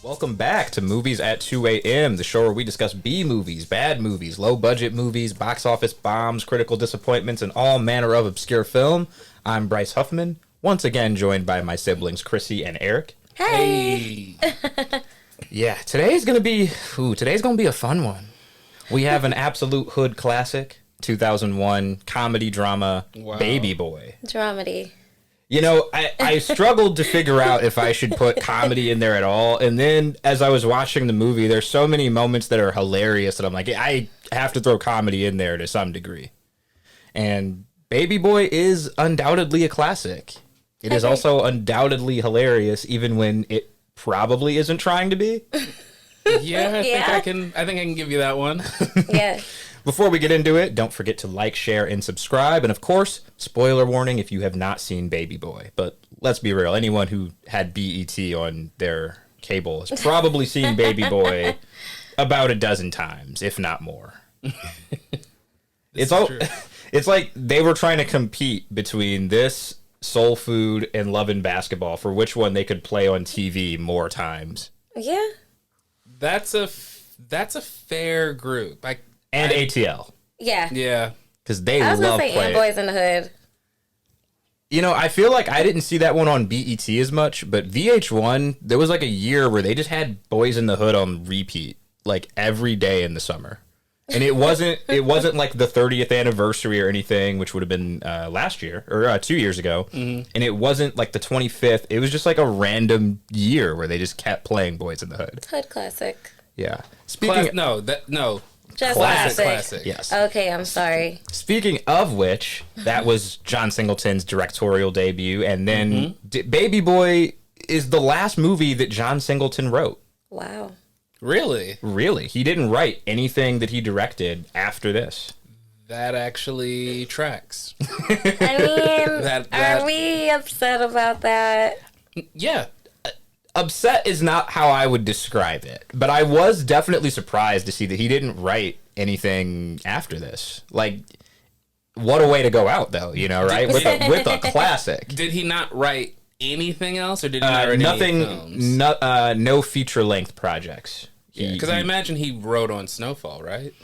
Welcome back to Movies at 2 a.m., the show where we discuss B movies, bad movies, low-budget movies, box office bombs, critical disappointments, and all manner of obscure film. I'm Bryce Huffman, once again joined by my siblings Chrissy and Eric. Hey! Yeah, today's gonna be a fun one. We have an absolute hood classic, 2001 comedy drama, Baby Boy. Dramedy. You know, I struggled to figure out if I should put comedy in there at all. And then as I was watching the movie, there's so many moments that are hilarious that I'm like, I have to throw comedy in there to some degree. And Baby Boy is undoubtedly a classic. It is also undoubtedly hilarious, even when it probably isn't trying to be. Yeah, I think I can give you that one. Yeah. Before we get into it, don't forget to like, share, and subscribe. And of course, spoiler warning if you have not seen Baby Boy. But let's be real, anyone who had BET on their cable has probably seen Baby Boy about a dozen times, if not more. It's like they were trying to compete between this, Soul Food, and Love and Basketball for which one they could play on TV more times. Yeah. That's a fair group. And ATL. Yeah. Yeah. Because they I was love going to say playing. And Boys in the Hood. You know, I feel like I didn't see that one on BET as much, but VH1, there was like a year where they just had Boys in the Hood on repeat, like every day in the summer. And it wasn't like the 30th anniversary or anything, which would have been last year or 2 years ago. Mm-hmm. And it wasn't like the 25th. It was just like a random year where they just kept playing Boys in the Hood. Hood classic. Yeah. Just classic. Yes. Okay, I'm sorry. Speaking of which, that was John Singleton's directorial debut. And then Baby Boy is the last movie that John Singleton wrote. Wow. Really? Really. He didn't write anything that he directed after this. That actually tracks. I mean, are we upset about that? Yeah. Upset is not how I would describe it, but I was definitely surprised to see that he didn't write anything after this. Like, what a way to go out, though, you know, right? With a classic. Did he not write anything else, or did he not write nothing? any films? No feature-length projects. Because I imagine he wrote on Snowfall, right?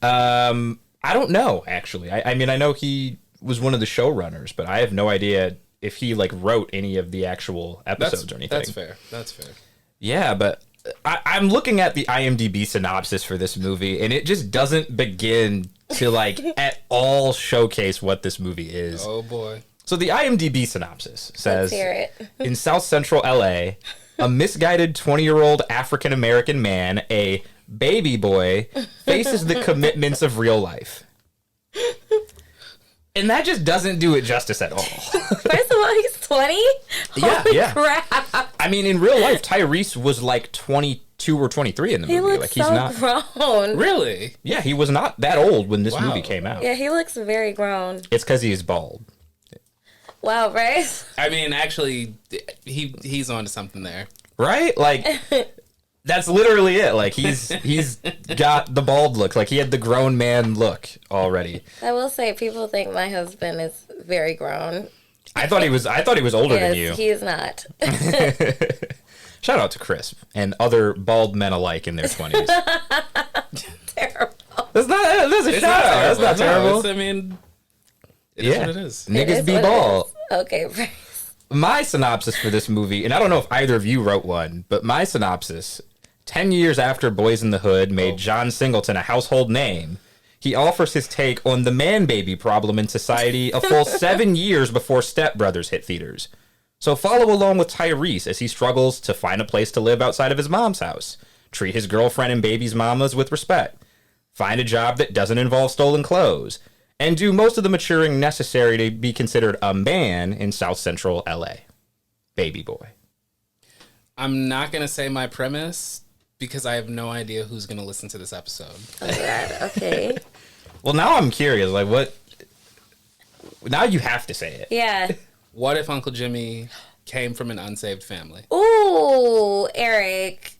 I don't know, actually. I mean, I know he was one of the showrunners, but I have no idea if he like wrote any of the actual episodes or anything. That's fair. Yeah, but I'm looking at the IMDb synopsis for this movie, and it just doesn't begin to like at all showcase what this movie is. Oh boy. So the IMDb synopsis says, Let's hear it. in South Central LA, a misguided 20-year-old African-American man, a baby boy, faces the commitments of real life. And that just doesn't do it justice at all. First of all, he's 20? Yeah. Crap. I mean, in real life, Tyrese was like 22 or 23 in the movie. He looks like he's so not grown. Really? Yeah, he was not that old when this movie came out. Yeah, he looks very grown. It's because he is bald. Wow, Bryce. I mean, actually, he's onto something there. Right? Like, that's literally it. Like, he's got the bald look. Like, he had the grown man look already. I will say, people think my husband is very grown. I thought he was older than you. Yes, he is not. Shout out to Chris and other bald men alike in their 20s. Terrible. That's a shout out. That's not terrible. I mean, it is what it is. Niggas be bald. Okay, Bryce. My synopsis for this movie, and I don't know if either of you wrote one, but my synopsis, 10 years after Boys in the Hood made John Singleton a household name, he offers his take on the man-baby problem in society a full 7 years before Step Brothers hit theaters. So follow along with Tyrese as he struggles to find a place to live outside of his mom's house, treat his girlfriend and baby's mamas with respect, find a job that doesn't involve stolen clothes, and do most of the maturing necessary to be considered a man in South Central LA. Baby Boy. I'm not going to say my premise because I have no idea who's going to listen to this episode. Oh, God. Okay. Well, now I'm curious. Like, what? Now you have to say it. Yeah. What if Uncle Jimmy came from an unsaved family? Ooh, Eric.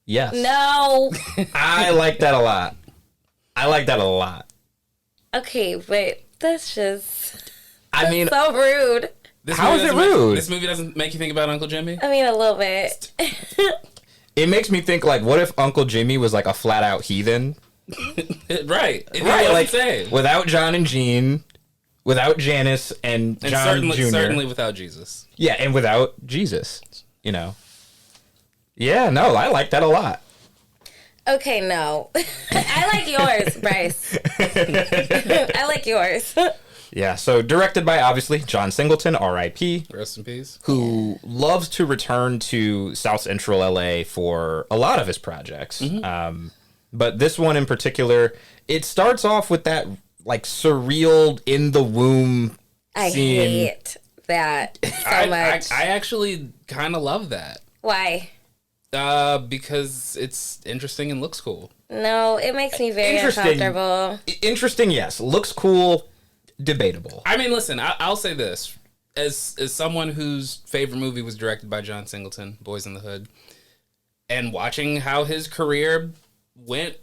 Yes. No. I like that a lot. Okay, but that's just... I mean, so rude. How is it rude? This movie doesn't make you think about Uncle Jimmy? I mean, a little bit. It makes me think, like, what if Uncle Jimmy was like a flat out heathen? Right. Like, without John and Jean, without Janice and John Jr. Certainly without Jesus. Yeah, and without Jesus, you know. Yeah, no, I like that a lot. Okay, no. I like yours, Bryce. I like yours. Yeah, so directed by, obviously, John Singleton, R.I.P. Rest in peace. Who loves to return to South Central LA for a lot of his projects. Mm-hmm. But this one in particular, it starts off with that, like, surreal in the womb I scene. hate that so much. I actually kind of love that. Why? Because it's interesting and looks cool. No, it makes me very uncomfortable. Interesting, yes. Looks cool, debatable. I mean, listen, I'll say this. As someone whose favorite movie was directed by John Singleton, Boys in the Hood, and watching how his career went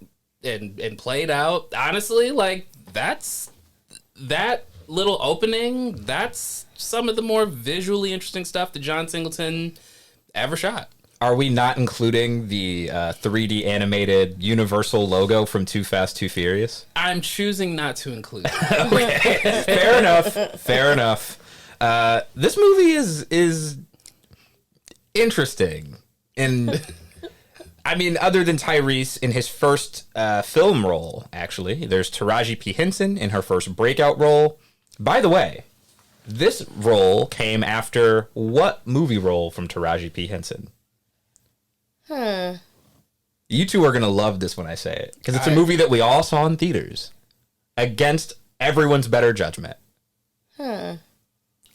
and played out, honestly, like, that little opening, that's some of the more visually interesting stuff that John Singleton ever shot. Are we not including the 3D animated Universal logo from Too Fast, Too Furious? I'm choosing not to include it. Okay. Fair enough. This movie is interesting. And, I mean, other than Tyrese in his first film role, actually, there's Taraji P. Henson in her first breakout role. By the way, this role came after what movie role from Taraji P. Henson? You two are going to love this when I say it, because it's a movie that we all saw in theaters against everyone's better judgment. A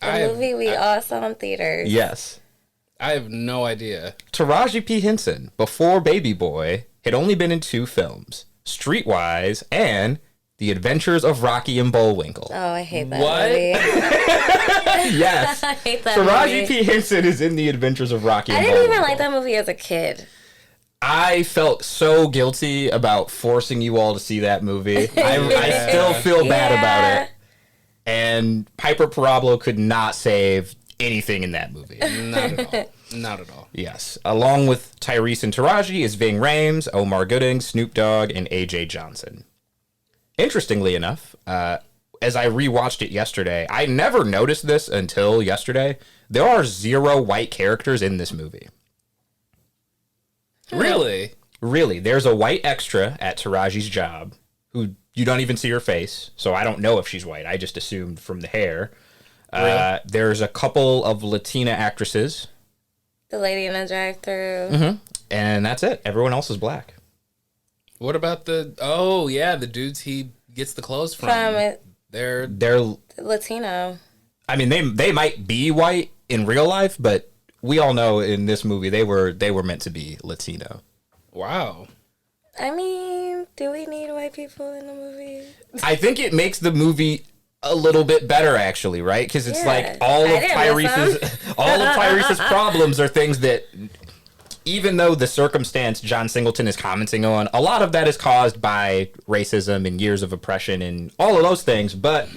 movie we all saw in theaters. Yes. I have no idea. Taraji P. Henson, before Baby Boy, had only been in 2 films, Streetwise and The Adventures of Rocky and Bullwinkle. Oh, I hate that What? movie. Yes. I hate that Taraji movie. P. Henson is in The Adventures of Rocky and I Bullwinkle. didn't even like that movie as a kid. I felt so guilty about forcing you all to see that movie. I still feel bad about it. And Piper Parabolo could not save anything in that movie. Not at all. Not at all. Yes. Along with Tyrese and Taraji is Ving Rhames, Omar Gooding, Snoop Dogg, and AJ Johnson. Interestingly enough, as I rewatched it yesterday, I never noticed this until yesterday. There are 0 white characters in this movie. Really? Really. There's a white extra at Taraji's job who you don't even see her face, so I don't know if she's white. I just assumed from the hair. Really? There's a couple of Latina actresses. The lady in the drive-thru. Mm-hmm. And that's it. Everyone else is black. What about the dudes he gets the clothes from? They're Latino. I mean, they might be white in real life, but we all know in this movie they were meant to be Latino. Wow. I mean, do we need white people in the movie? I think it makes the movie a little bit better, actually, right? Because it's like all of Tyrese's problems are things that, even though the circumstance John Singleton is commenting on, a lot of that is caused by racism and years of oppression and all of those things. But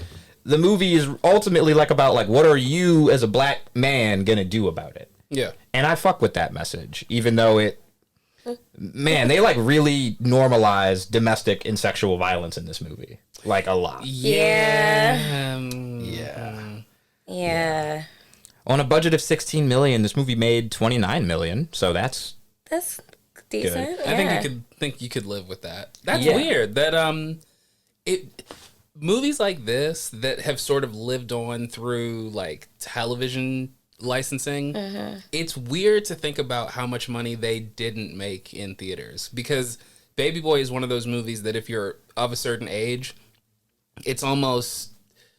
the movie is ultimately about what are you as a black man gonna do about it? Yeah. And I fuck with that message, even though they really normalize domestic and sexual violence in this movie. A lot. Yeah. Yeah. On a budget of $16 million, this movie made $29 million, so that's decent. Good. Yeah. I think you could live with that. That's weird. That movies like this that have sort of lived on through television licensing, it's weird to think about how much money they didn't make in theaters, because Baby Boy is one of those movies that if you're of a certain age, it's almost...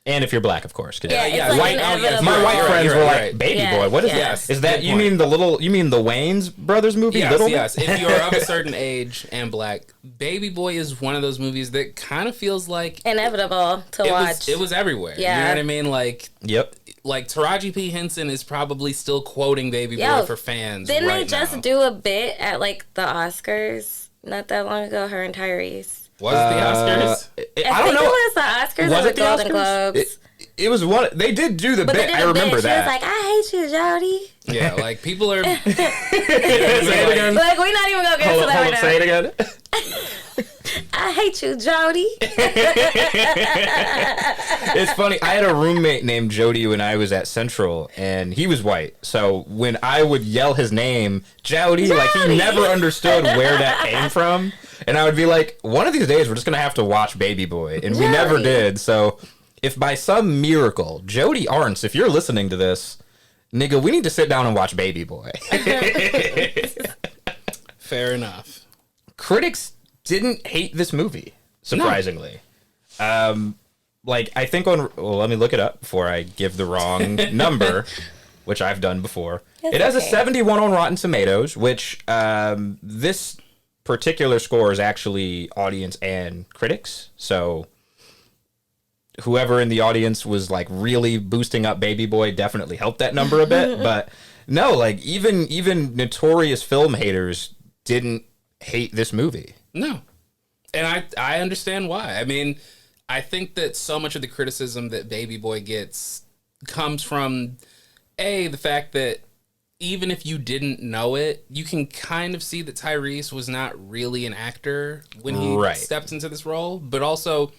And if you're black, of course. Yeah, white. My white friends were like, "Baby Boy, what is that? Is that you mean the Wayans brothers movie? Yes. If you're of a certain age and black, Baby Boy is one of those movies that kind of feels like inevitable to watch. It was everywhere. Yeah. You know what I mean? Yep. Taraji P. Henson is probably still quoting Baby Boy for fans. Didn't right they just now. do a bit at the Oscars not that long ago? Her and Tyrese. Was it the Oscars? I don't know. It was the Oscars or the Golden Globes. It was one. They did do the bit. I remember that. She was like, "I hate hate you, Jody. Yeah, like people are. Say it again. Like, we're not even gonna get to that right now. Say it again. I hate you, Jody. It's funny. I had a roommate named Jody when I was at Central, and he was white. So when I would yell his name, Jody, like he never understood where that came from. And I would be like, one of these days we're just gonna have to watch Baby Boy, and we never did. So if by some miracle, Jody Arntz, if you're listening to this, nigga, we need to sit down and watch Baby Boy. Fair enough. Critics didn't hate this movie, surprisingly. No. Like, I think well, let me look it up before I give the wrong number, which I've done before. It has a 71 on Rotten Tomatoes, which this particular score is actually audience and critics. So whoever in the audience was like really boosting up Baby Boy definitely helped that number a bit. But no, like even notorious film haters didn't hate this movie. No. And I understand why. I mean, I think that so much of the criticism that Baby Boy gets comes from, the fact that even if you didn't know it, you can kind of see that Tyrese was not really an actor when he stepped into this role. But also,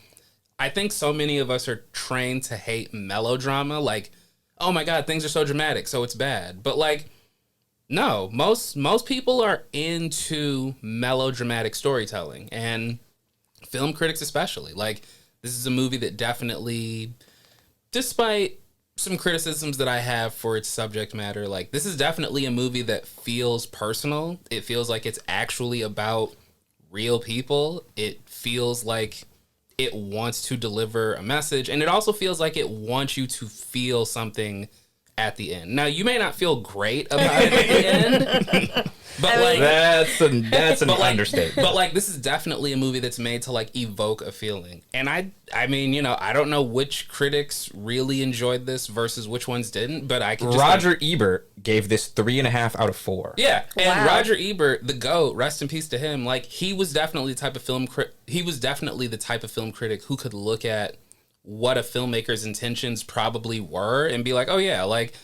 I think so many of us are trained to hate melodrama. Like, oh my God, things are so dramatic, so it's bad. But like, no, most people are into melodramatic storytelling, and film critics especially. Like, this is a movie that definitely, despite some criticisms that I have for its subject matter, like, this is definitely a movie that feels personal. It feels like it's actually about real people. It feels like it wants to deliver a message, and it also feels like it wants you to feel something at the end. Now, you may not feel great about it at the end, but like that's an understatement. But like, this is definitely a movie that's made to like evoke a feeling. And I mean, you know, I don't know which critics really enjoyed this versus which ones didn't, but I can just Roger Ebert gave this 3.5 out of 4. Yeah, and Roger Ebert, the GOAT, rest in peace to him. Like, he was definitely the type of film critic who could look at what a filmmaker's intentions probably were and be like, oh yeah, like,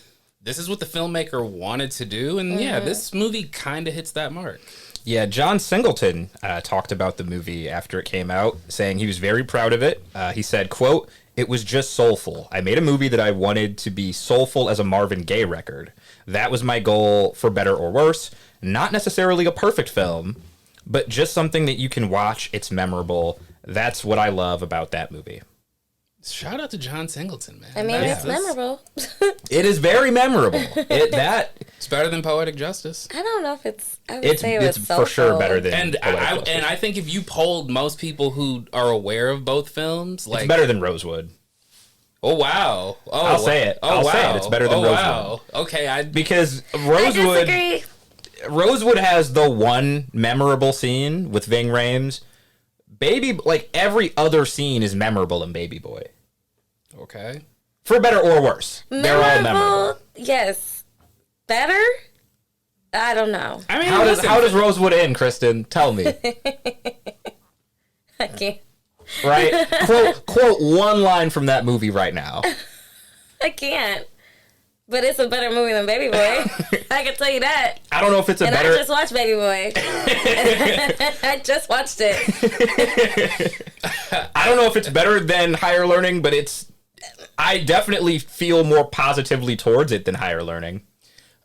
this is what the filmmaker wanted to do. And yeah, this movie kind of hits that mark. Yeah, John Singleton talked about the movie after it came out, saying he was very proud of it. He said, quote, "It was just soulful. I made a movie that I wanted to be soulful as a Marvin Gaye record. That was my goal, for better or worse. Not necessarily a perfect film, but just something that you can watch. It's memorable. That's what I love about that movie." Shout out to John Singleton, man. I mean, it's memorable. It is very memorable. It's better than Poetic Justice. I don't know if it's. I would say it's for sure better than. And I think if you polled most people who are aware of both films, like, it's better than Rosewood. Oh wow! Oh, I'll say it. Oh, I'll wow. say it. It's better than Rosewood. Wow. Okay, because I disagree. Rosewood has the one memorable scene with Ving Rhames. Like every other scene is memorable in Baby Boy. Okay. For better or worse. They're all memorable. Yes. Better? I don't know. I mean, how does Rosewood end, Kristen? Tell me. I can't. Right? quote one line from that movie right now. I can't. But it's a better movie than Baby Boy. I can tell you that. I don't know if it's I just watched Baby Boy. I just watched it. I don't know if it's better than Higher Learning, but I definitely feel more positively towards it than Higher Learning.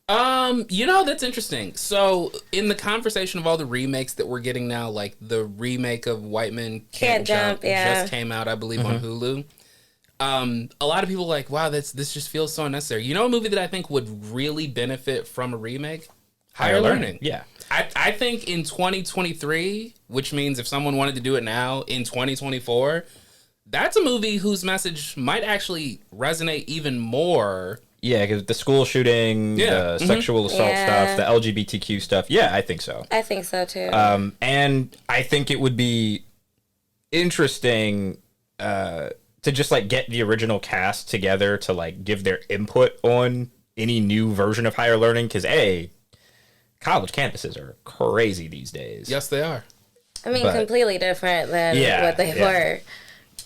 You know, that's interesting. So, in the conversation of all the remakes that we're getting now, like the remake of White Men Can't Jump just came out, I believe, on Hulu. A lot of people are like, wow, this just feels so unnecessary. You know, a movie that I think would really benefit from a remake? Higher Learning. Yeah. I think in 2023, which means if someone wanted to do it now in 2024, that's a movie whose message might actually resonate even more. Yeah, because the school shooting, the sexual assault stuff, the LGBTQ stuff. Yeah, I think so. I think so, too. And I think it would be interesting to just, like, get the original cast together to, like, give their input on any new version of Higher Learning. Because, college campuses are crazy these days. Yes, they are. I mean, completely different than what they were.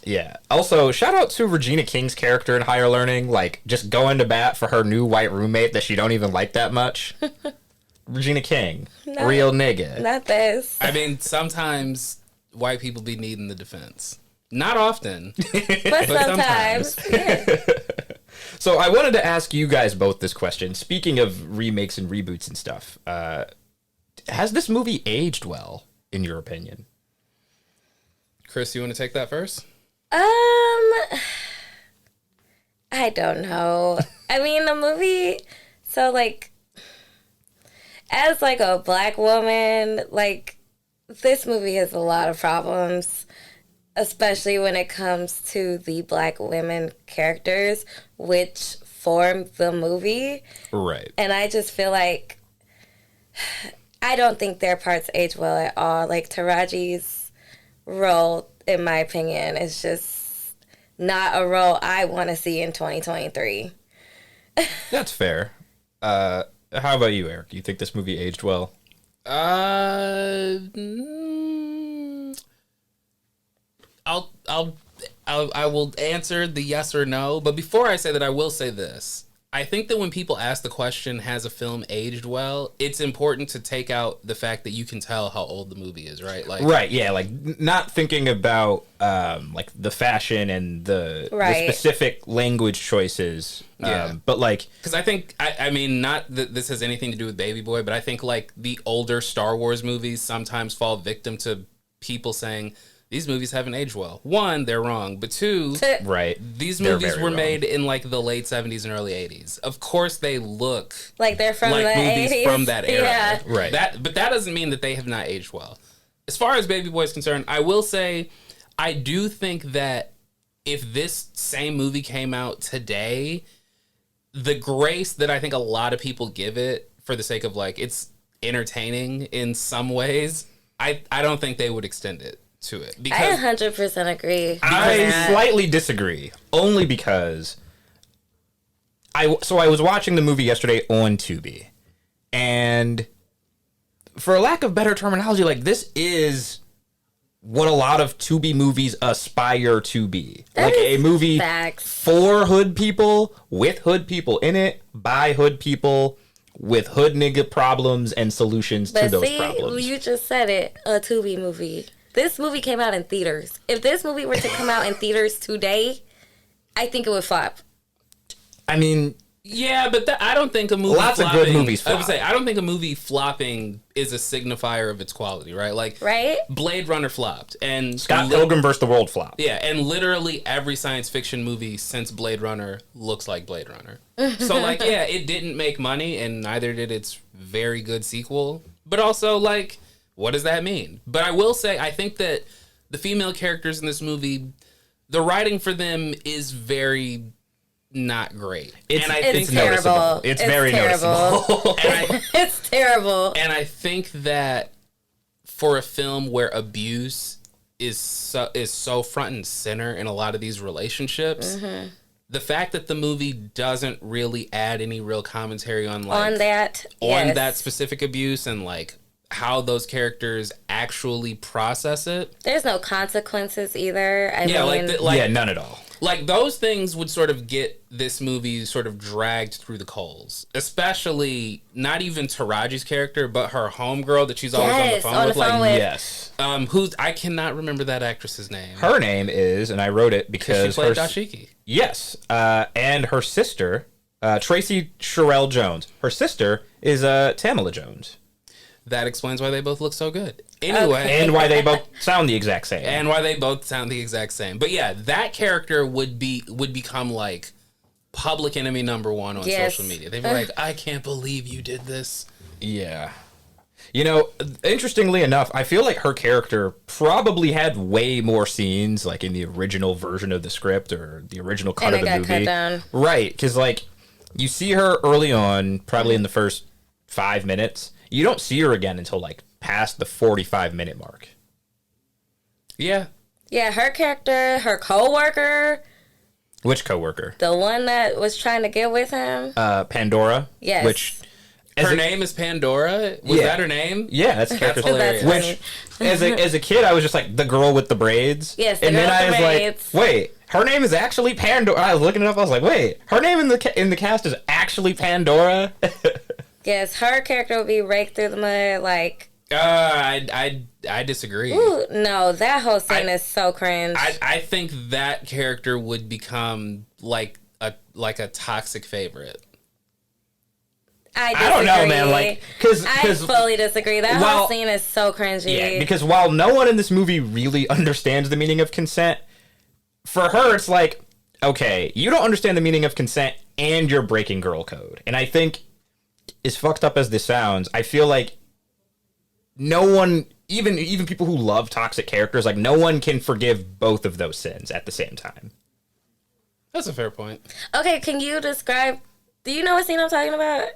Yeah. Also, shout out to Regina King's character in Higher Learning, like just going to bat for her new white roommate that she don't even like that much. Regina King, real nigga. Not this. I mean, sometimes white people be needing the defense. Not often, But sometimes. Yeah. So I wanted to ask you guys both this question. Speaking of remakes and reboots and stuff, has this movie aged well, in your opinion? Chris, you want to take that first? I don't know. I mean, the movie, so like, as like a black woman, like, this movie has a lot of problems, especially when it comes to the black women characters, which form the movie. Right. And I just feel like, I don't think their parts age well at all. Like, Taraji's role, in my opinion, is just not a role I want to see in 2023. That's fair. How about you, Eric? You think this movie aged well? I will answer the yes or no, but before I say that, I will say this. I think that when people ask the question, has a film aged well, it's important to take out the fact that you can tell how old the movie is, right? Like, right, yeah, like not thinking about like the fashion and the specific language choices. But like, because I think, I mean, not that this has anything to do with Baby Boy, but I think like the older Star Wars movies sometimes fall victim to people saying, these movies haven't aged well. One, they're wrong. But two, right, these movies were made in like the late 70s and early 80s. Of course they look like they're from like the movies 80s. from that era. Yeah. Right. But that doesn't mean that they have not aged well. As far as Baby Boy is concerned, I will say I do think that if this same movie came out today, the grace that I think a lot of people give it for the sake of like it's entertaining in some ways, I don't think they would extend it to it. Because I 100% agree. I slightly disagree, only because I was watching the movie yesterday on Tubi, and for lack of better terminology, like this is what a lot of Tubi movies aspire to be. Like a movie for hood people, with hood people in it, by hood people, with hood nigga problems and solutions to those problems. You just said it, a Tubi movie. This movie came out in theaters. If this movie were to come out in theaters today, I think it would flop. I mean, yeah, but I don't think a movie lots flopping, of good movies flop. I would say, I don't think a movie flopping is a signifier of its quality, right? Like, right? Blade Runner flopped. And Scott Pilgrim vs. the World flopped. Yeah, and literally every science fiction movie since Blade Runner looks like Blade Runner. So, like, yeah, it didn't make money, and neither did its very good sequel. But also, like, what does that mean? But I will say, I think that the female characters in this movie, the writing for them is very not great. It's terrible. It's very noticeable. It's terrible. And I think that for a film where abuse is so front and center in a lot of these relationships, the fact that the movie doesn't really add any real commentary on that specific abuse and like how those characters actually process it. There's no consequences either. I mean, none at all. Like, those things would sort of get this movie sort of dragged through the coals. Especially, not even Taraji's character, but her homegirl that she's always on the phone with. Yes. I cannot remember that actress's name. Her name is, and I wrote it because she played Dashiki. Yes. And her sister, Tracy Sherelle Jones. Her sister is Tamala Jones. That explains why they both look so good. Anyway. And why they both sound the exact same. But yeah, that character would become like public enemy number one on social media. They'd be like, I can't believe you did this. Yeah. You know, interestingly enough, I feel like her character probably had way more scenes like in the original version of the script or the original cut of the movie. Cut down. Right, because like you see her early on, probably in the first 5 minutes. You don't see her again until like past the 45-minute mark. Yeah. Yeah, her character, her co-worker. Which co-worker? The one that was trying to get with him. Pandora. Yes. Which Her name is Pandora? Was that her name? Yeah, that's the character's hilarious. Which, as a kid, I was just like, the girl with the braids. Yes, and then I was like, wait, her name is actually Pandora. I was looking it up. I was like, wait, her name in the cast is actually Pandora. Yes, her character would be raked through the mud. Like, I disagree. ooh, no, that whole scene is so cringe. I think that character would become like a toxic favorite. I disagree. I don't know, man. Like, I fully disagree. That whole scene is so cringy. Yeah, because while no one in this movie really understands the meaning of consent, for her, it's like, okay, you don't understand the meaning of consent and you're breaking girl code. And I think, as fucked up as this sounds, I feel like no one, even people who love toxic characters, like, no one can forgive both of those sins at the same time. That's a fair point. Okay, can you describe, do you know what scene I'm talking about?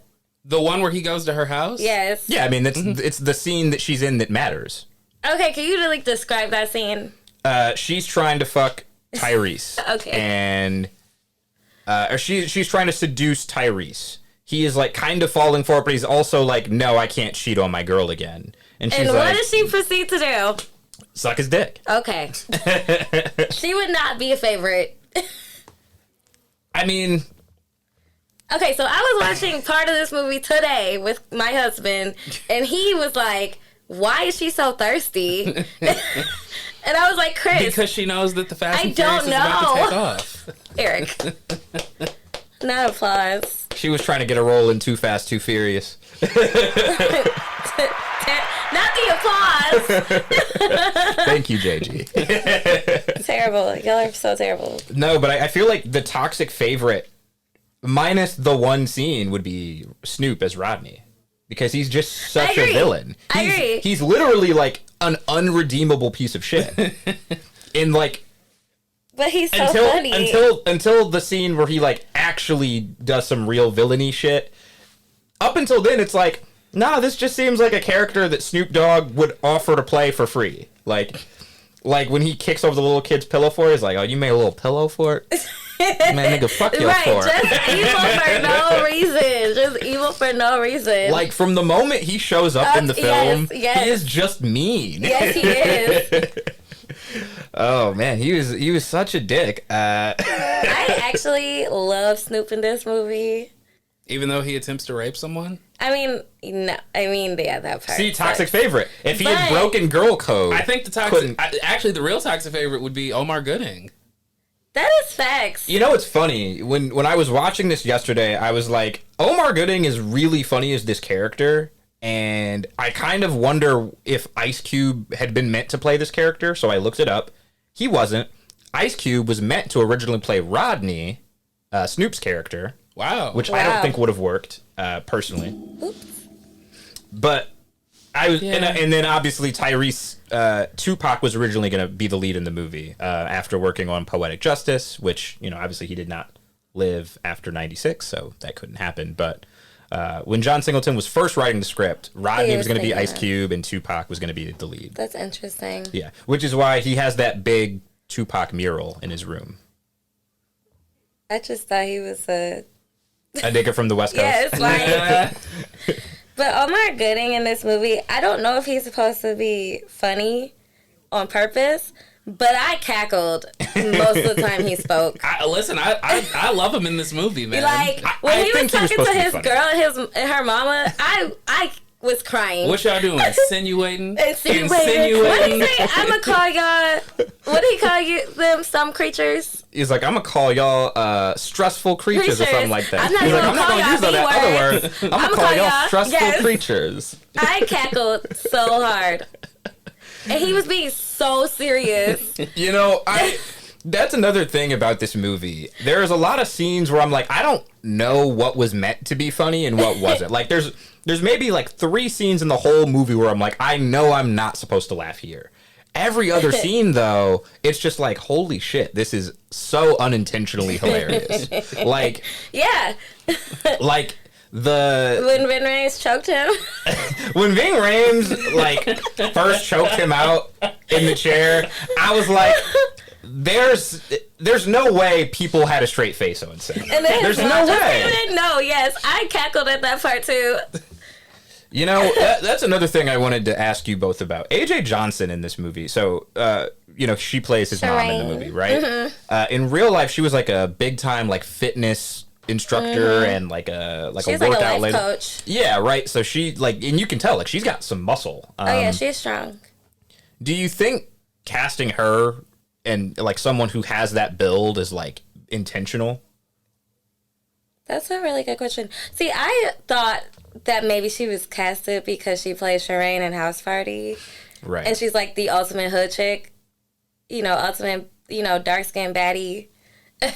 The one where he goes to her house? Yes. Yeah, I mean, it's the scene that she's in that matters. Okay, can you like describe that scene? She's trying to fuck Tyrese. Okay. And or she's trying to seduce Tyrese. He is like kind of falling for it, but he's also like, no, I can't cheat on my girl again. And she's and what like, does she proceed to do? Suck his dick. Okay. She would not be a favorite. I mean, okay, so I was watching part of this movie today with my husband, and he was like, why is she so thirsty? And I was like, Chris. Because she knows that the Fast and I don't Furious is about to take know. off. Eric. Not applause. she was trying to get a role in Too Fast, Too Furious. Not the applause. Thank you, JG. Terrible. Y'all are so terrible. No, but I feel like the toxic favorite, minus the one scene, would be Snoop as Rodney. Because he's just such a villain. I agree. He's literally like an unredeemable piece of shit. In like, but he's so funny. Until the scene where he like actually does some real villainy shit. Up until then, it's like, nah, this just seems like a character that Snoop Dogg would offer to play for free. Like when he kicks over the little kid's pillow for it, he's like, oh, you made a little pillow for it? Man, nigga, fuck your right, for it. just evil for no reason. Just evil for no reason. Like, from the moment he shows up in the film, yes. he is just mean. Yes, he is. Oh, man, he was such a dick. I actually love Snoop in this movie. Even though he attempts to rape someone? I mean, no. I mean, yeah, that part. See, toxic favorite. If he had broken girl code, I think actually the real toxic favorite would be Omar Gooding. That is facts. You know, it's funny. When I was watching this yesterday, I was like, Omar Gooding is really funny as this character, and I kind of wonder if Ice Cube had been meant to play this character, so I looked it up. He wasn't. Ice Cube was meant to originally play Rodney, Snoop's character. Wow. Which I don't think would have worked, personally. Oops. But I was, and then obviously Tyrese, Tupac was originally going to be the lead in the movie after working on Poetic Justice, which, you know, obviously he did not live after 96, so that couldn't happen. But when John Singleton was first writing the script, Rodney was going to be Ice Cube and Tupac was going to be the lead. That's interesting. Yeah, which is why he has that big Tupac mural in his room. I just thought he was a nigga from the West Coast. Yeah, it's like... But Omar Gooding in this movie, I don't know if he's supposed to be funny on purpose, but I cackled most of the time he spoke. I love him in this movie, man. Like, when he was talking to his girl and her mama, I was crying. What y'all doing? Insinuating? What did he say? I'm going to call y'all... What did he call them? Some creatures? He's like, I'm going to call y'all stressful creatures or something like that. I'm not going to use that other word. I'm going to call y'all stressful creatures. I cackled so hard. And he was being so serious. You know, that's another thing about this movie. There's a lot of scenes where I'm like, I don't know what was meant to be funny and what wasn't. Like, there's maybe like 3 scenes in the whole movie where I'm like, I know I'm not supposed to laugh here. Every other scene, though, it's just like, holy shit, this is so unintentionally hilarious. Like, yeah. Like, when Ving Rhames choked him. When Ving Rhames, like, first choked him out in the chair, I was like, there's no way people had a straight face on set. And then there's no way. No, yes, I cackled at that part too. You know, that's another thing I wanted to ask you both about. AJ Johnson in this movie. So, you know, she plays his mom in the movie, right? Mm-hmm. In real life, she was like a big time like fitness instructor and like a She's workout like a life coach. Yeah, right. So she like, and you can tell like she's got some muscle. Oh yeah, she's strong. Do you think casting her and like someone who has that build is like intentional? That's a really good question. See, I thought that maybe she was casted because she plays Shireen in House Party. Right. And she's like the ultimate hood chick. You know, ultimate, you know, dark-skinned baddie.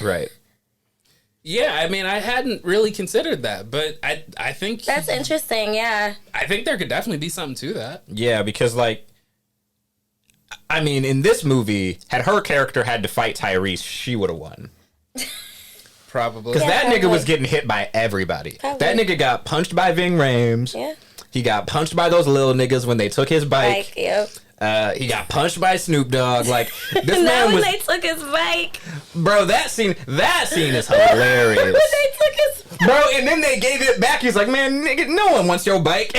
Right. Yeah, I mean, I hadn't really considered that, but I think... That's interesting, yeah. I think there could definitely be something to that. Yeah, because, like, I mean, in this movie, had her character had to fight Tyrese, she would have won. Probably. Because that nigga was getting hit by everybody. Probably. That nigga got punched by Ving Rhames. Yeah. He got punched by those little niggas when they took his bike. Yep. He got punched by Snoop Dogg. Like, this Not man when was... they took his bike. Bro, that scene is hilarious. When they took his Bro, and then they gave it back. He's like, man, nigga, no one wants your bike.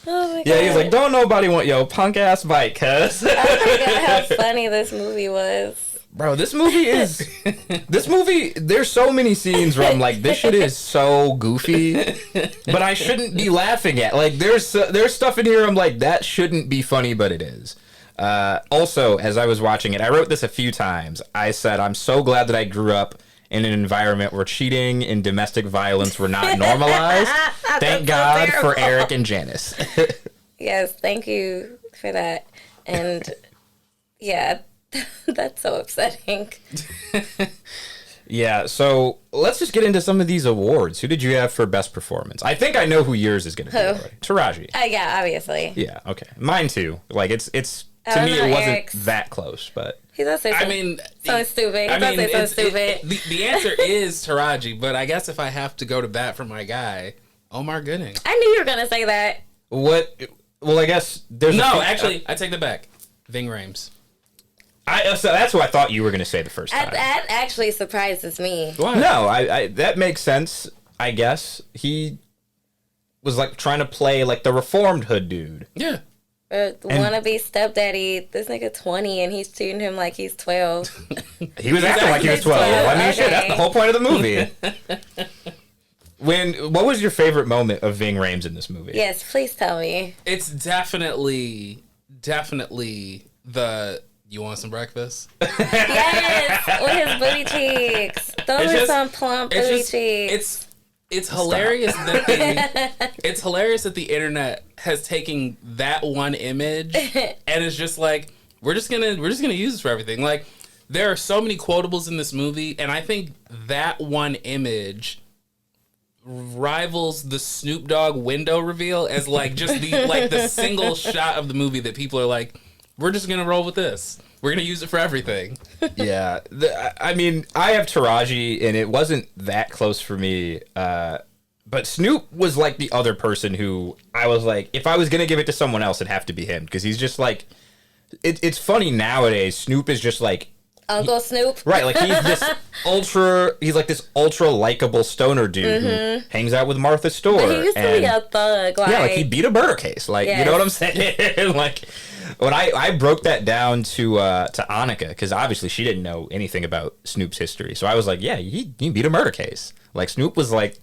Oh my God. Yeah, he's like, don't nobody want your punk ass bike, cuz. I forgot how funny this movie was. Bro, this movie, there's so many scenes where I'm like, this shit is so goofy, but I shouldn't be laughing at. Like, there's stuff in here I'm like, that shouldn't be funny, but it is. Also, as I was watching it, I wrote this a few times. I said, I'm so glad that I grew up in an environment where cheating and domestic violence were not normalized. Thank God for Eric and Janice. Yes, thank you for that. And yeah, that's so upsetting. Yeah, so let's just get into some of these awards. Who did you have for best performance? I think I know who yours is going to be already. Taraji. Yeah, obviously. Yeah, okay. Mine too. Like, it's to me, it wasn't that close, but... He's also I mean... so stupid. He's stupid. The answer is Taraji, but I guess if I have to go to bat for my guy, Omar Gooding. I knew you were going to say that. What? Well, I guess there's actually, I take that back. Ving Rhames. So that's what I thought you were going to say the first time. That actually surprises me. Why? No, I that makes sense, I guess. He was like trying to play like the reformed hood dude. Yeah. Wannabe stepdaddy. This nigga 20 and he's treating him like he's 12. He was acting like he was 12. I mean, shit, that's the whole point of the movie. What was your favorite moment of Ving Rhames in this movie? Yes, please tell me. It's definitely the... You want some breakfast? Yes, with his booty cheeks. Those are some plump booty cheeks. It's hilarious that it's hilarious that the internet has taken that one image and it's just like we're just gonna use this for everything. Like, there are so many quotables in this movie, and I think that one image rivals the Snoop Dogg window reveal as like just the single shot of the movie that people are like, we're just gonna roll with this. We're gonna use it for everything. Yeah, I mean, I have Taraji, and it wasn't that close for me. But Snoop was like the other person who I was like, if I was gonna give it to someone else, it'd have to be him, because he's just like, it's funny nowadays. Snoop is just like Uncle Snoop, right? Like he's like this ultra likable stoner dude who hangs out with Martha Stewart. but he used to be a thug. Like, yeah, like he beat a murder case. Like, you know what I'm saying? Like, when I broke that down to Annika, because obviously she didn't know anything about Snoop's history, so I was like, yeah, he beat a murder case. Like, Snoop was like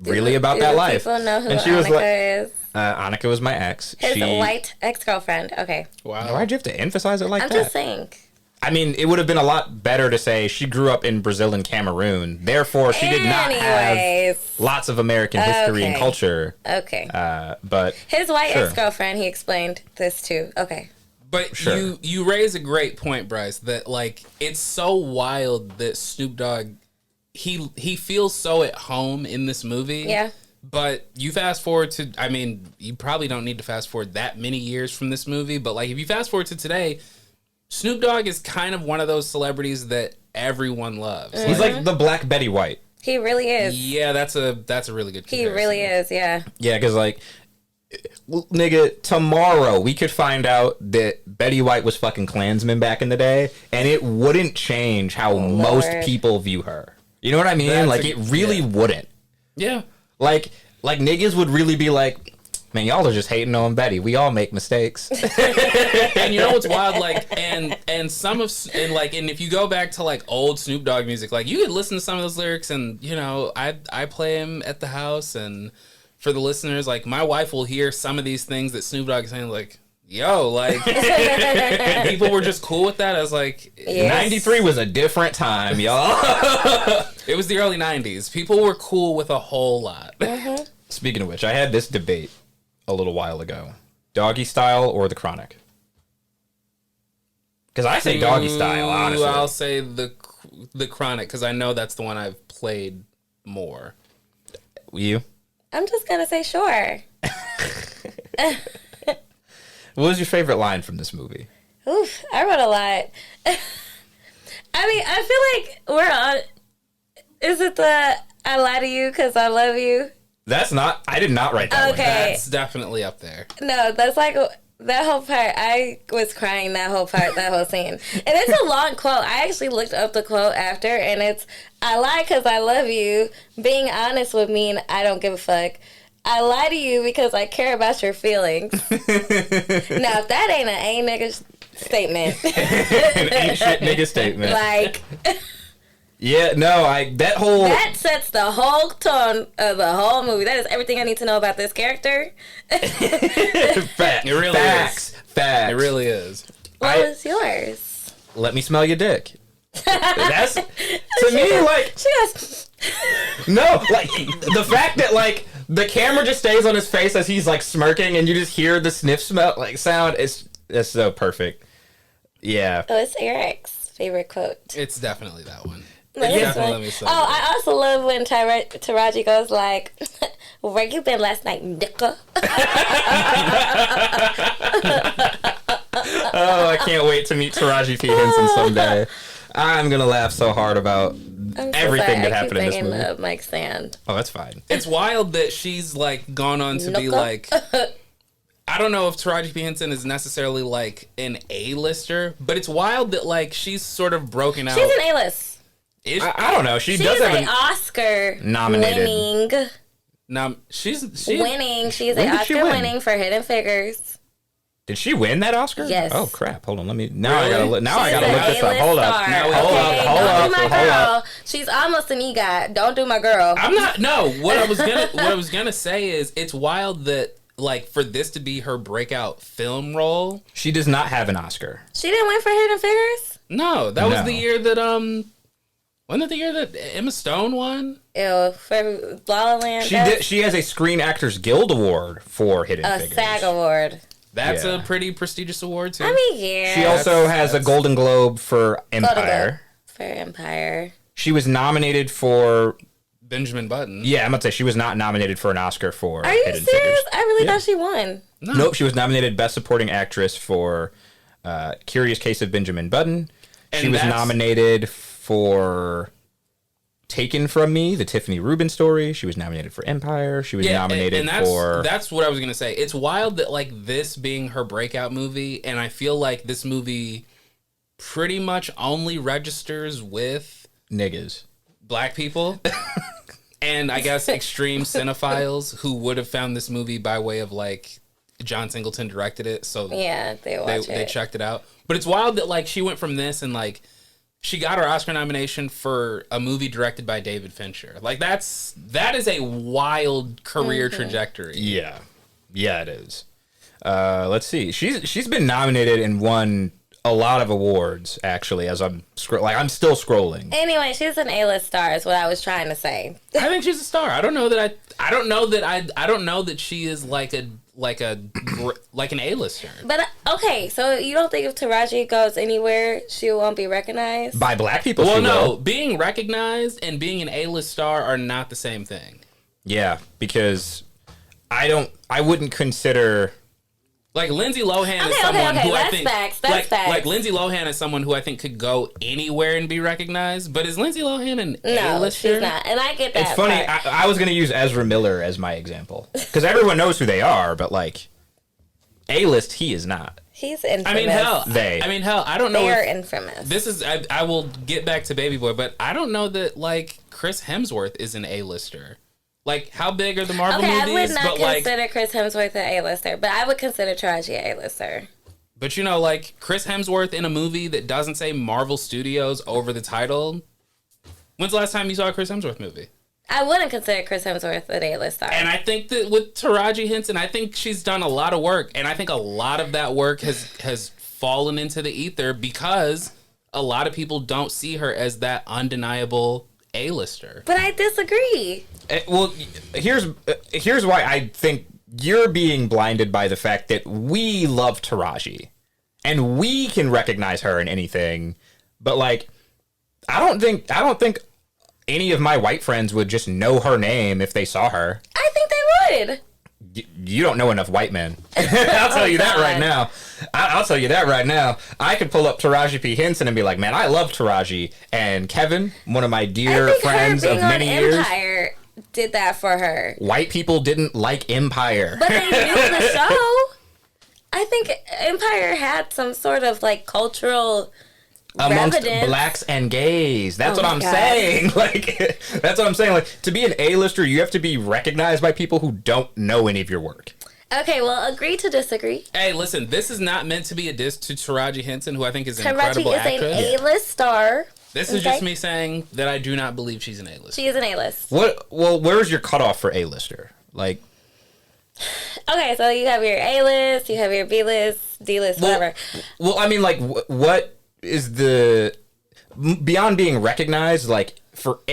really about that life. People know who and she Annika was like, is. Annika was my ex. His white ex-girlfriend. Okay. Wow. Why'd you have to emphasize it like I'm that? just saying. I mean, it would have been a lot better to say she grew up in Brazil and Cameroon. Therefore, she did not have lots of American history and culture. Okay. But his white ex-girlfriend, he explained this too. Okay. But you raise a great point, Bryce, that like it's so wild that Snoop Dogg he feels so at home in this movie. Yeah. But you fast forward to, I mean, you probably don't need to fast forward that many years from this movie, but like if you fast forward to today, Snoop Dogg is kind of one of those celebrities that everyone loves. He's like the Black Betty White. He really is. Yeah, that's a really good comparison. He really is, yeah. Yeah, because like, nigga, tomorrow we could find out that Betty White was fucking Klansman back in the day, and it wouldn't change how most people view her. You know what I mean? Like, it really wouldn't. Yeah. Like niggas would really be like, man, y'all are just hating on Betty. We all make mistakes. And you know what's wild? Like, and if you go back to like old Snoop Dogg music, like you could listen to some of those lyrics, and you know, I play them at the house, and for the listeners, like my wife will hear some of these things that Snoop Dogg is saying, like, yo, like, and people were just cool with that. I was like, Yes. 93 was a different time, y'all. it was the early 90s. People were cool with a whole lot. Speaking of which, I had this debate a little while ago. Doggy Style or The Chronic? Because I say Doggy Style, honestly. I'll say the Chronic, because I know that's the one I've played more. You? I'm just gonna say sure. What was your favorite line from this movie? Oof, I wrote a lot. I mean, I feel like we're on. Is it the I lie to you because I love you? That's not. I did not write that one. Okay. That's definitely up there. No, that's like that whole part. I was crying that whole part, that whole scene. And it's a long quote. I actually looked up the quote after, and it's I lie because I love you. Being honest with me, and I don't give a fuck. I lie to you because I care about your feelings. Now, if that ain't an ain't nigga statement. An ain't shit nigga statement. Like, yeah, no, that sets the whole tone of the whole movie. That is everything I need to know about this character. Fact. It really Facts. is. Facts. It really is. What was yours? Let me smell your dick. That's to me like She goes, no, like the fact that like the camera just stays on his face as he's like smirking, and you just hear the sniff smell like sound. It's so perfect. Yeah. oh, it's Eric's favorite quote. It's definitely that one. Like, It's this definitely one. Let Me Say Oh, That. I also love when Taraji goes like, where you been last night, nigga? Oh, I can't wait to meet Taraji P Henson someday. I'm gonna laugh so hard about I'm so everything sorry. that happened in this I keep movie. thinking of Mike Sand. Oh, that's fine. It's wild that she's like gone on to be Nuka? like. I don't know if Taraji P Henson is necessarily like an A-lister, but it's wild that like she's sort of broken out. She's an A-list. I don't know. She She's does have an an Oscar nominated. winning. Now she's Winning. She's When an did she Oscar win? winning for Hidden Figures. Did she win that Oscar? Yes. Oh crap! Hold on. Let me. Now Really? I gotta look. Now I She's gotta an look this up. A-list Hold up. star, Now, Hold okay? up. Hold Don't up. do my Hold girl. up. She's almost an EGOT. Don't do my girl. I'm not. No, what I was gonna say is it's wild that like for this to be her breakout film role. She does not have an Oscar. She didn't win for Hidden Figures? No, that was No. the year that wasn't it the year that Emma Stone won? Ew, for La La Land. She did. She has a Screen Actors Guild Award for Hidden a Figures. SAG award. That's Yeah. a pretty prestigious award too. I mean, yeah. She also has a That's- Golden Globe for Golden Globe Empire. for Empire. She was nominated for. Benjamin Button. Yeah, I'm gonna say she was not nominated for an Oscar for Are you Hidden serious? Figures. I really Yeah. thought she won. No. Nope, she was nominated Best Supporting Actress for Curious Case of Benjamin Button. She And was that's- nominated for Taken From Me, the Tiffany Rubin story. She was nominated for Empire. She was nominated and that's, for... That's what I was gonna say. It's wild that like this being her breakout movie, and I feel like this movie pretty much only registers with Niggas. black people. And I guess extreme cinephiles who would have found this movie by way of like John Singleton directed it, so Yeah, they watch they it. checked it out. But it's wild that like she went from this and like she got her Oscar nomination for a movie directed by David Fincher. Like that is a wild career trajectory. Yeah. Yeah, it is. Let's see. She's been nominated and won a lot of awards, actually, as I'm still scrolling. Anyway, she's an A-list star is what I was trying to say. I think she's a star. I don't know that she is like an A-lister. But, okay, so you don't think if Taraji goes anywhere, she won't be recognized? By black people, Well, she no, will. being recognized and being an A-list star are not the same thing. Yeah, because I wouldn't consider... Like Lindsay Lohan is Okay, someone okay, who I that's think facts, that's facts. like Lindsay Lohan is someone who I think could go anywhere and be recognized. But is Lindsay Lohan an No, A-lister? she's not. And I get that It's funny. part. I was going to use Ezra Miller as my example because everyone knows who they are, but like A-list, he is not. He's infamous. I mean, hell, They. I don't know. They are If, infamous. this is. I will get back to Baby Boy, but I don't know that like Chris Hemsworth is an A-lister. Like, how big are the Marvel Okay, movies? I would not but like, consider Chris Hemsworth an A-lister, but I would consider Taraji an A-lister. but you know, like Chris Hemsworth in a movie that doesn't say Marvel Studios over the title. When's the last time you saw a Chris Hemsworth movie? I wouldn't consider Chris Hemsworth an A-lister. And I think that with Taraji Henson, I think she's done a lot of work, and I think a lot of that work has fallen into the ether because a lot of people don't see her as that undeniable A-lister. But I disagree. Well, here's why I think you're being blinded by the fact that we love Taraji, and we can recognize her in anything. But like, I don't think any of my white friends would just know her name if they saw her. I think they would. You don't know enough white men. I'll tell you that right now. I'll tell you that right now. I could pull up Taraji P. Henson and be like, man, I love Taraji. And Kevin, one of my dear friends of many years. Empire did that for her. White people didn't like Empire. But they knew the show. I think Empire had some sort of like cultural amongst relevance. blacks and gays. That's Oh what my I'm God. saying. Like, that's what I'm saying. Like, to be an A-lister, you have to be recognized by people who don't know any of your work. Okay, well, agree to disagree. Hey, listen, this is not meant to be a diss to Taraji Henson, who I think is an Taraji incredible is actress. an A-list star. This is just me saying that I do not believe she's an A-list. She is an A-list. Well, where's your cutoff for A-lister? Like, Okay, so you have your A-list, you have your B-list, D-list, whatever. well, I mean, like, what is the beyond being recognized? Like,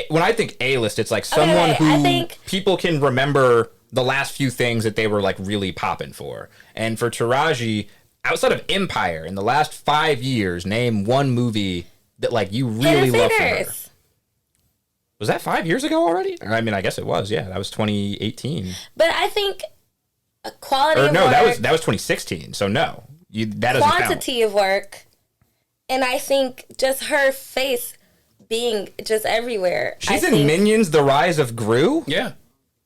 when I think A-list, it's like someone who I think people can remember the last few things that they were like really popping for. And for Taraji, outside of Empire, in the last 5 years, name one movie that like you really love for her. Was that 5 years ago already? I mean, I guess it was. Yeah, that was 2018. But I think a quality of no, work, that was 2016. So no, that doesn't count. quantity of work, and I think just her face being just everywhere. She's in Minions: The Rise of Gru. Yeah.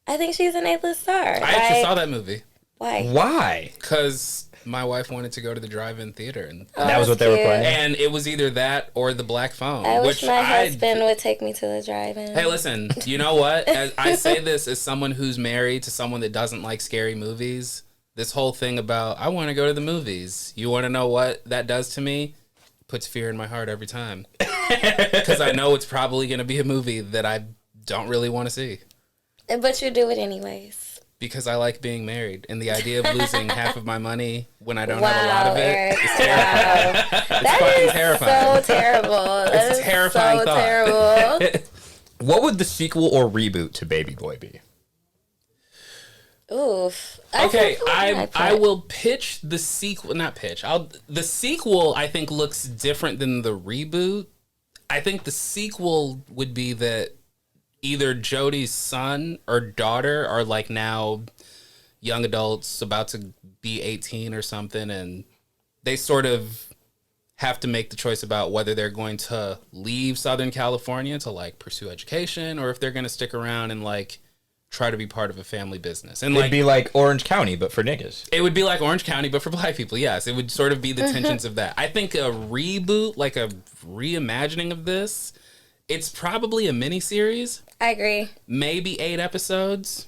I think she's an A-list star. I actually saw that movie. Why? Why? Because my wife wanted to go to the drive-in theater. And That was what they were cute. playing. And it was either that or The Black Phone. I wish which my husband would take me to the drive-in. Hey, listen, you know what? As I say this as someone who's married to someone that doesn't like scary movies. This whole thing about, I want to go to the movies. You want to know what that does to me? Puts fear in my heart every time. Because I know it's probably going to be a movie that I don't really want to see. But you do it anyways. Because I like being married. And the idea of losing half of my money when I don't have a lot of it. Eric, Is terrifying. wow. It's That fucking is terrifying. so terrible. That It's is terrifying so thought. terrible. What would the sequel or reboot to Baby Boy be? Oof. Okay, I I will pitch the sequel. Not pitch. The sequel I think looks different than the reboot. I think the sequel would be that either Jodie's son or daughter are like now young adults about to be 18 or something, and they sort of have to make the choice about whether they're going to leave Southern California to like pursue education or if they're going to stick around and like try to be part of a family business. And It'd like be like Orange County, but for niggas. it would be like Orange County, but for black people. Yes, it would sort of be the tensions of that. I think a reboot, like a reimagining of this, it's probably a miniseries, I agree. maybe 8 episodes,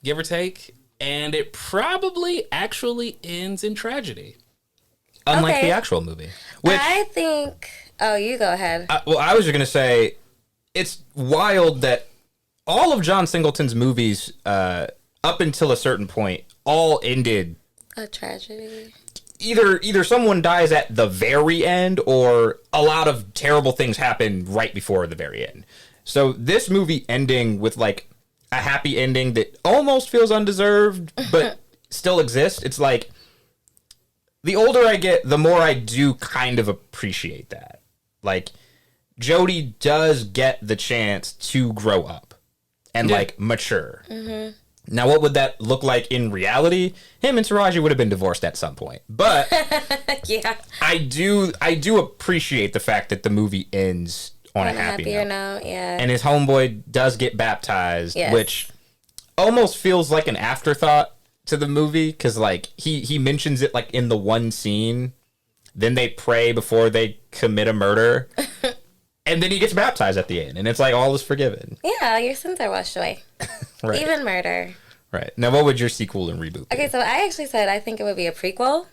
give or take, and it probably actually ends in tragedy. Unlike Okay. the actual movie. Which, I think. Oh, you go ahead. well, I was just going to say, it's wild that all of John Singleton's movies, up until a certain point, all ended A tragedy. either someone dies at the very end or a lot of terrible things happen right before the very end. So this movie ending with like a happy ending that almost feels undeserved but still exists. It's like the older I get, the more I do kind of appreciate that. Like Jodie does get the chance to grow up and like mature. Now, what would that look like in reality? Him and Taraji would have been divorced at some point. But Yeah. I do appreciate the fact that the movie ends on a happy happier note. note, yeah. And his homeboy does get baptized, Yes. which almost feels like an afterthought to the movie because like he mentions it like in the one scene. Then they pray before they commit a murder. And then he gets baptized at the end, and it's like all is forgiven. Yeah, your sins are washed away. Right. Even murder. Right. Now, what would your sequel and reboot be? Okay, so I actually said I think it would be a prequel,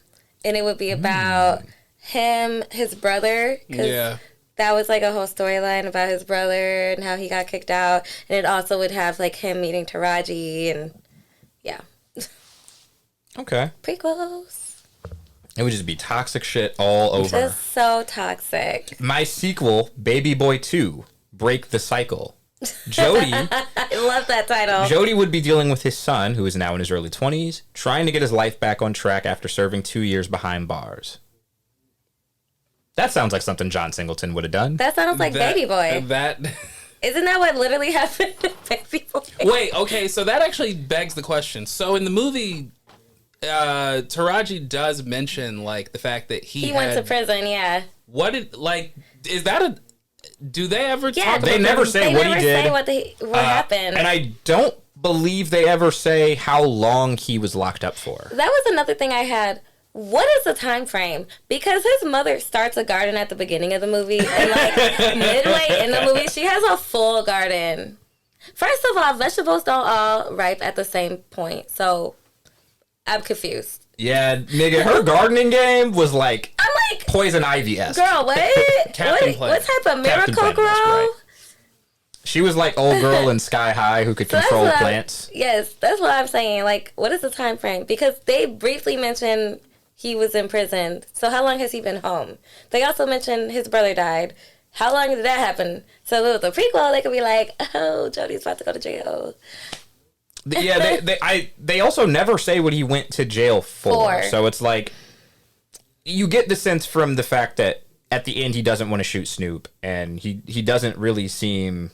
and it would be about him, his brother, because that was like a whole storyline about his brother and how he got kicked out, and it also would have like him meeting Taraji, and yeah. Okay. Prequels. It would just be toxic shit all over. Just so toxic. My sequel, Baby Boy 2, Break the Cycle. Jody. I love that title. Jody would be dealing with his son, who is now in his early 20s, trying to get his life back on track after serving 2 years behind bars. That sounds like something John Singleton would have done. That sounds like Baby Boy. Isn't that what literally happened in Baby Boy? Wait, okay, so that actually begs the question. So in the movie, Taraji does mention like the fact that he went to prison. Yeah. What did is that a? Do they ever talk about They never say what he did. Say what happened. And I don't believe they ever say how long he was locked up for. That was another thing I had. What is the time frame? Because his mother starts a garden at the beginning of the movie, and like midway in the movie, she has a full garden. First of all, vegetables don't all ripe at the same point, so I'm confused. Yeah, nigga, her gardening game was like, I'm like Poison Ivy-esque. Girl, what? what type of miracle grow? Right. She was like old girl in Sky High who could control plants. Yes, that's what I'm saying. Like, what is the time frame? Because they briefly mentioned he was in prison. So how long has he been home? They also mentioned his brother died. How long did that happen? So if it was a prequel, they could be like, oh, Jody's about to go to jail. Yeah, they also never say what he went to jail for. So it's like, you get the sense from the fact that at the end he doesn't want to shoot Snoop, and he doesn't really seem,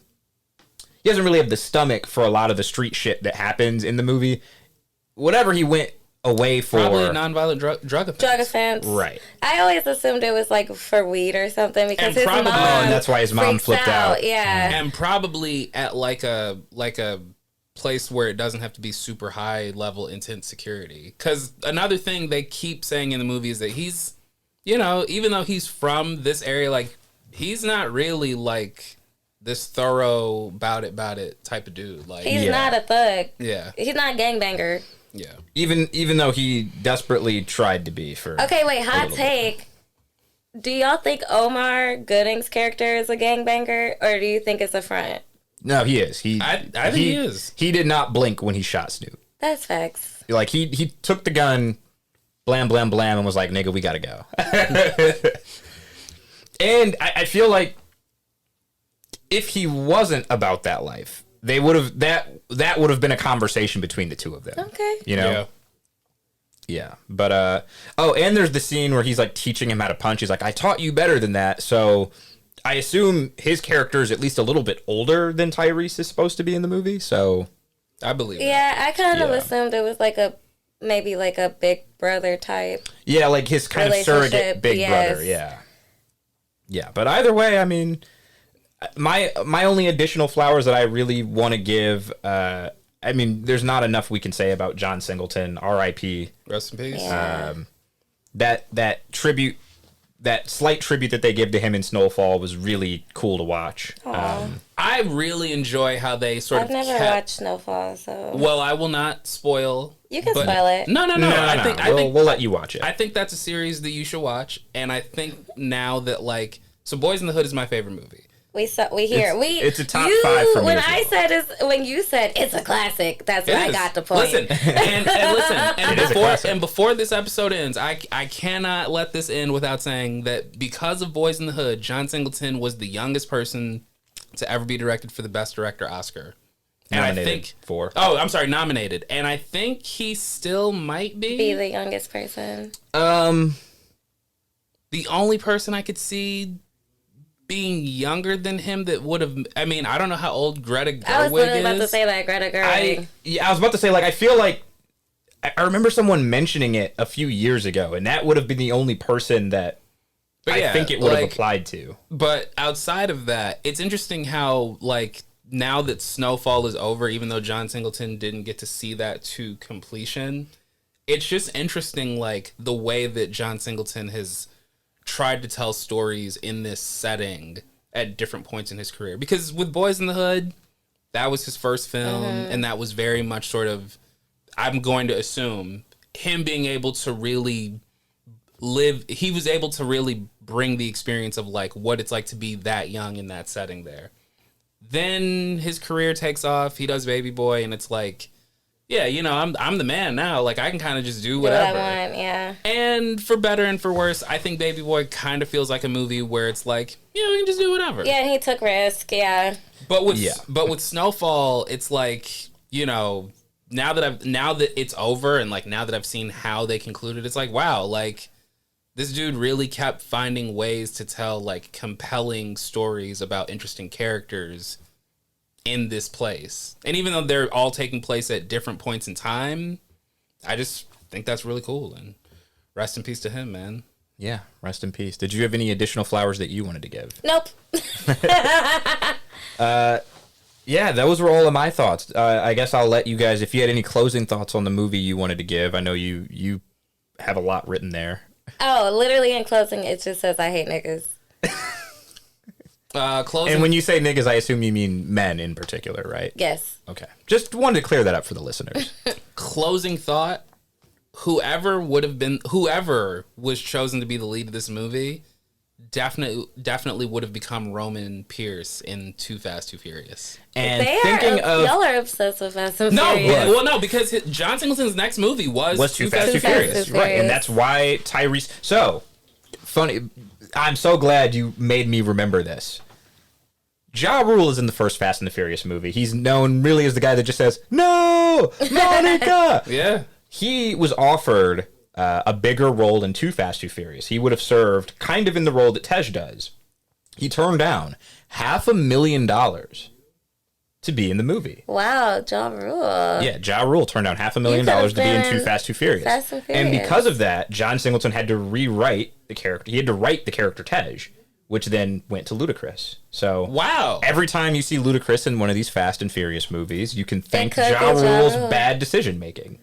he doesn't really have the stomach for a lot of the street shit that happens in the movie. Whatever he went away for, probably nonviolent drug offense. Drug offense, right? I always assumed it was like for weed or something because his mom, and that's why his mom flipped out. Yeah, and probably at like a place where it doesn't have to be super high level intense security. Because another thing they keep saying in the movie is that he's, you know, even though he's from this area, like he's not really like this thorough about it type of dude. Like he's not a thug. Yeah, he's not a gangbanger. Yeah, even though he desperately tried to be for. Okay, wait, hot take. Do y'all think Omar Gooding's character is a gangbanger, or do you think it's a front? No, he is. I think he is. He did not blink when he shot Snoop. That's facts. Like he took the gun, blam blam blam, and was like, "Nigga, we gotta go." And I feel like if he wasn't about that life, they would have that would have been a conversation between the two of them. Okay. You know. Yeah. But and there's the scene where he's like teaching him how to punch. He's like, "I taught you better than that." So I assume his character is at least a little bit older than Tyrese is supposed to be in the movie, so I believe. Yeah, I kind of assumed it was like maybe like a big brother type. Yeah, like his kind of surrogate big brother. Yeah, yeah. But either way, I mean, my only additional flowers that I really want to give. I mean, there's not enough we can say about John Singleton. R.I.P. Rest in peace. Yeah. That tribute. That slight tribute that they give to him in Snowfall was really cool to watch. I really enjoy how they sort I've of never watched Snowfall, so. Well, I will not spoil. You can spoil it. No. I think we'll let you watch it. I think that's a series that you should watch, and I think now that like Boys in the Hood is my favorite movie. It's a top 5 for me. When you said it's a classic, that's when I got the point. Listen, and before this episode ends, I cannot let this end without saying that because of Boys in the Hood, John Singleton was the youngest person to ever be directed for the Best Director Oscar. And nominated. And I think he still might be the youngest person. The only person I could see being younger than him that would have, I mean, I don't know how old Greta Gerwig is. I was literally about to say that, Greta Gerwig. I was about to say, like, I feel like I remember someone mentioning it a few years ago, and that would have been the only person that I think it would have applied to. But outside of that, it's interesting how, like, now that Snowfall is over, even though John Singleton didn't get to see that to completion, it's just interesting, like, the way that John Singleton has tried to tell stories in this setting at different points in his career. Because with Boys in the Hood, that was his first film, and that was very much sort of, I'm going to assume, him being able to really he was able to really bring the experience of like what it's like to be that young in that setting there. Then his career takes off, he does Baby Boy, and it's like, yeah, you know, I'm the man now. Like, I can kind of just do whatever. Do what I want, yeah. And for better and for worse, I think Baby Boy kind of feels like a movie where it's like, yeah, we can just do whatever. Yeah, he took risk, yeah. But with Snowfall, it's like, you know, now that it's over and like now that I've seen how they concluded, it's like, wow, like this dude really kept finding ways to tell like compelling stories about interesting characters in this place. And even though they're all taking place at different points in time, I just think that's really cool. And rest in peace to him, man. Yeah, rest in peace. Did you have any additional flowers that you wanted to give? Nope. Yeah, those were all of my thoughts. I guess I'll let you guys, if you had any closing thoughts on the movie you wanted to give. I know you have a lot written there. Oh, literally in closing, it just says, I hate niggas. Closing. And when you say niggas, I assume you mean men in particular, right? Yes. Okay. Just wanted to clear that up for the listeners. Closing thought, whoever was chosen to be the lead of this movie definitely would have become Roman Pierce in Too Fast, Too Furious. And y'all are obsessed with Fast and Furious. Well, no, because John Singleton's next movie was Too Fast, Too Furious. Right, and that's why Tyrese... So, funny... I'm so glad you made me remember this. Ja Rule is in the first Fast and the Furious movie. He's known really as the guy that just says, "No, Monica!" Yeah. He was offered a bigger role in Too Fast, Too Furious. He would have served kind of in the role that Tej does. He turned down $500,000 to be in the movie. Wow, Ja Rule. Yeah, Ja Rule turned down $500,000 to be in Too Fast, Too Furious. Fast and Furious. And because of that, John Singleton had to rewrite the character. He had to write the character Tej, which then went to Ludacris. So wow, every time you see Ludacris in one of these Fast and Furious movies, you can thank Ja Rule's bad decision making.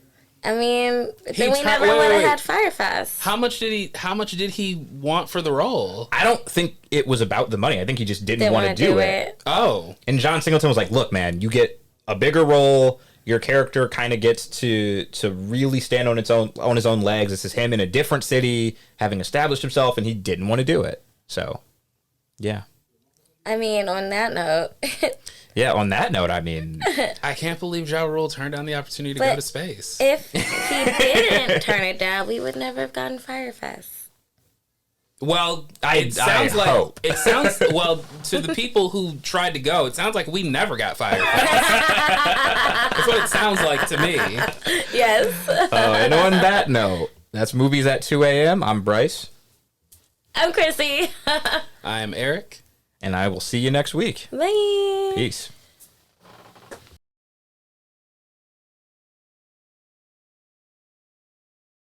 I mean, then we never would have had Firefest. How much did he want for the role? I don't think it was about the money. I think he just didn't want to do it. Oh. And John Singleton was like, "Look, man, you get a bigger role. Your character kind of gets to really stand on his own legs. This is him in a different city, having established himself, and he didn't want to do it." So, yeah. I mean, on that note. Yeah, on that note, I mean... I can't believe Ja Rule turned down the opportunity to go to space. If he didn't turn it down, we would never have gotten Firefest. Well, it sounds well, to the people who tried to go, it sounds like we never got Firefest. That's what it sounds like to me. Yes. And on that note, that's Movies at 2 a.m. I'm Bryce. I'm Chrissy. I am Eric. And I will see you next week. Bye. Peace.